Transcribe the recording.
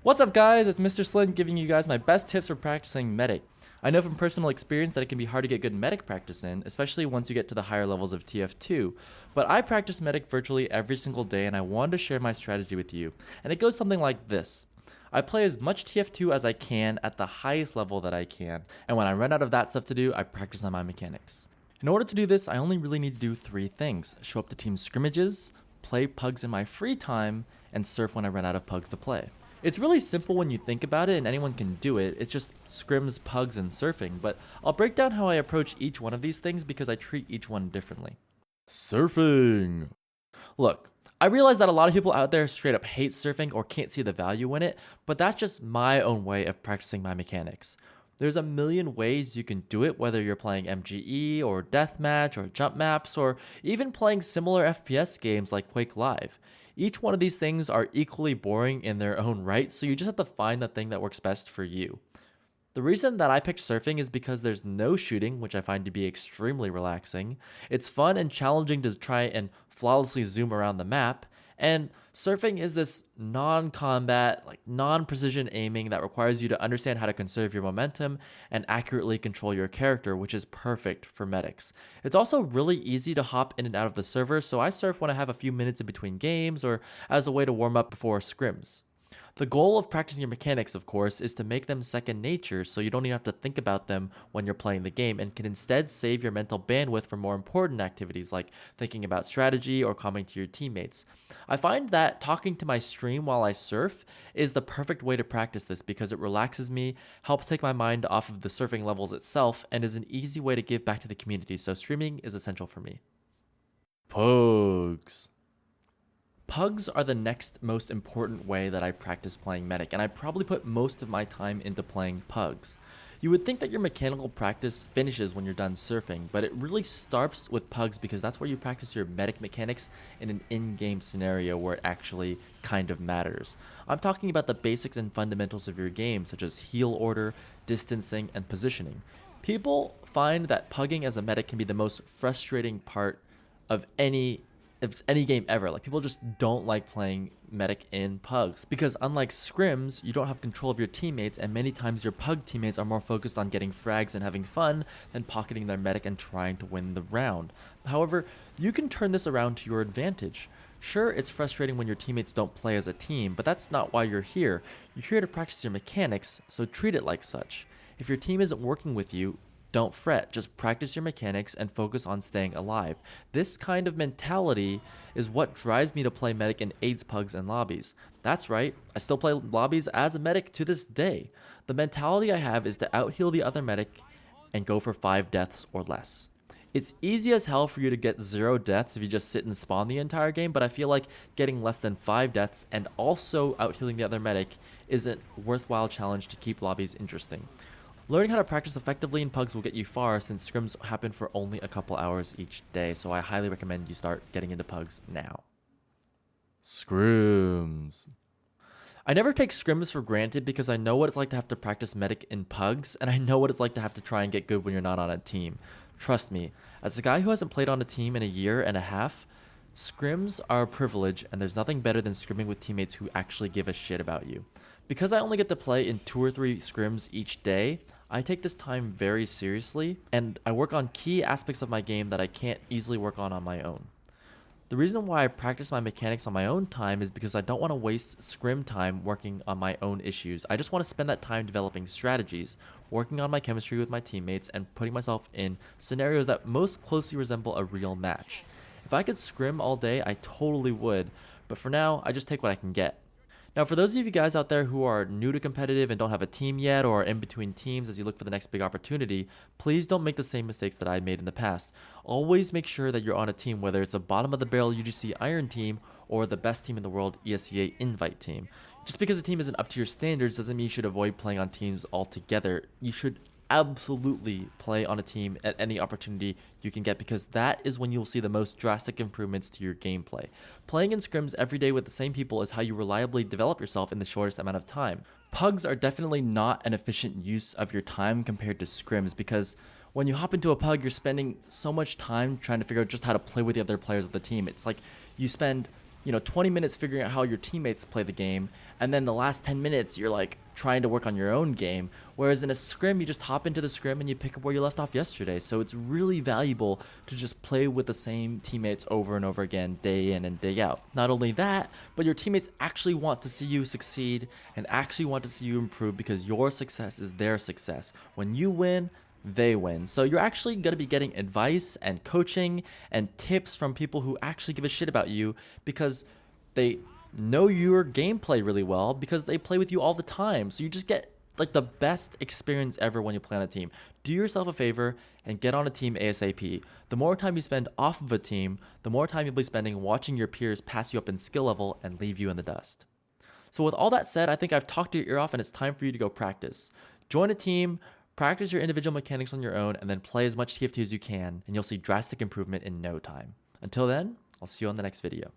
What's up guys, it's Mr. SLIN giving you guys my best tips for practicing medic. I know from personal experience that it can be hard to get good medic practice in, especially once you get to the higher levels of TF2, but I practice medic virtually every single day and I wanted to share my strategy with you, and it goes something like this. I play as much TF2 as I can at the highest level that I can, and when I run out of that stuff to do, I practice on my mechanics. In order to do this, I only really need to do 3 things: show up to team scrimmages, play Pugs in my free time, and surf when I run out of Pugs to play. It's really simple when you think about it and anyone can do it. It's just scrims, pugs, and surfing, but I'll break down how I approach each one of these things because I treat each one differently. Surfing. Look, I realize that a lot of people out there straight up hate surfing or can't see the value in it, but that's just my own way of practicing my mechanics. There's a million ways you can do it, whether you're playing MGE or Deathmatch or Jump Maps or even playing similar FPS games like Quake Live. Each one of these things are equally boring in their own right, so you just have to find the thing that works best for you. The reason that I picked surfing is because there's no shooting, which I find to be extremely relaxing. It's fun and challenging to try and flawlessly zoom around the map, and surfing is this non-combat, non-precision aiming that requires you to understand how to conserve your momentum and accurately control your character, which is perfect for medics. It's also really easy to hop in and out of the server, so I surf when I have a few minutes in between games or as a way to warm up before scrims. The goal of practicing your mechanics, of course, is to make them second nature so you don't even have to think about them when you're playing the game and can instead save your mental bandwidth for more important activities like thinking about strategy or commenting to your teammates. I find that talking to my stream while I surf is the perfect way to practice this because it relaxes me, helps take my mind off of the surfing levels itself, and is an easy way to give back to the community, so streaming is essential for me. Pugs. Pugs are the next most important way that I practice playing medic, and I probably put most of my time into playing Pugs. You would think that your mechanical practice finishes when you're done surfing, but it really starts with Pugs because that's where you practice your medic mechanics in an in-game scenario where it actually kind of matters. I'm talking about the basics and fundamentals of your game, such as heal order, distancing, and positioning. People find that pugging as a medic can be the most frustrating part of any game ever. Like, people just don't like playing medic in Pugs because unlike scrims, you don't have control of your teammates, and many times your pug teammates are more focused on getting frags and having fun than pocketing their medic and trying to win the round. However, you can turn this around to your advantage. Sure, it's frustrating when your teammates don't play as a team, but that's not why you're here. You're here to practice your mechanics, so treat it like such. If your team isn't working with you, don't fret, just practice your mechanics and focus on staying alive. This kind of mentality is what drives me to play medic in AIDS, Pugs, and lobbies. That's right, I still play lobbies as a medic to this day. The mentality I have is to out-heal the other medic and go for 5 deaths or less. It's easy as hell for you to get 0 deaths if you just sit and spawn the entire game, but I feel like getting less than 5 deaths and also out-healing the other medic is a worthwhile challenge to keep lobbies interesting. Learning how to practice effectively in Pugs will get you far since scrims happen for only a couple hours each day, so I highly recommend you start getting into Pugs now. Scrims. I never take scrims for granted because I know what it's like to have to practice medic in Pugs, and I know what it's like to have to try and get good when you're not on a team. Trust me, as a guy who hasn't played on a team in a year and a half, scrims are a privilege, and there's nothing better than scrimming with teammates who actually give a shit about you. Because I only get to play in 2 or 3 scrims each day, I take this time very seriously, and I work on key aspects of my game that I can't easily work on my own. The reason why I practice my mechanics on my own time is because I don't want to waste scrim time working on my own issues. I just want to spend that time developing strategies, working on my chemistry with my teammates, and putting myself in scenarios that most closely resemble a real match. If I could scrim all day, I totally would, but for now, I just take what I can get. Now, for those of you guys out there who are new to competitive and don't have a team yet or are in between teams as you look for the next big opportunity, please don't make the same mistakes that I made in the past. Always make sure that you're on a team, whether it's a bottom of the barrel UGC Iron team or the best team in the world ESEA Invite team. Just because a team isn't up to your standards doesn't mean you should avoid playing on teams altogether. You should absolutely play on a team at any opportunity you can get because that is when you'll see the most drastic improvements to your gameplay. Playing in scrims every day with the same people is how you reliably develop yourself in the shortest amount of time. Pugs are definitely not an efficient use of your time compared to scrims because when you hop into a pug, you're spending so much time trying to figure out just how to play with the other players of the team. It's like you spend 20 minutes figuring out how your teammates play the game, and then the last 10 minutes you're like trying to work on your own game. Whereas in a scrim, you just hop into the scrim and you pick up where you left off yesterday. So it's really valuable to just play with the same teammates over and over again, day in and day out. Not only that, but your teammates actually want to see you succeed and actually want to see you improve, because your success is their success. When you win, they win. So you're actually going to be getting advice and coaching and tips from people who actually give a shit about you, because they know your gameplay really well, because they play with you all the time. So you just get like the best experience ever when you play on a team. Do yourself a favor and get on a team ASAP. The more time you spend off of a team, the more time you'll be spending watching your peers pass you up in skill level and leave you in the dust. So with all that said, I think I've talked your ear off and it's time for you to go practice. Join a team, practice your individual mechanics on your own, and then play as much TF2 as you can, and you'll see drastic improvement in no time. Until then, I'll see you on the next video.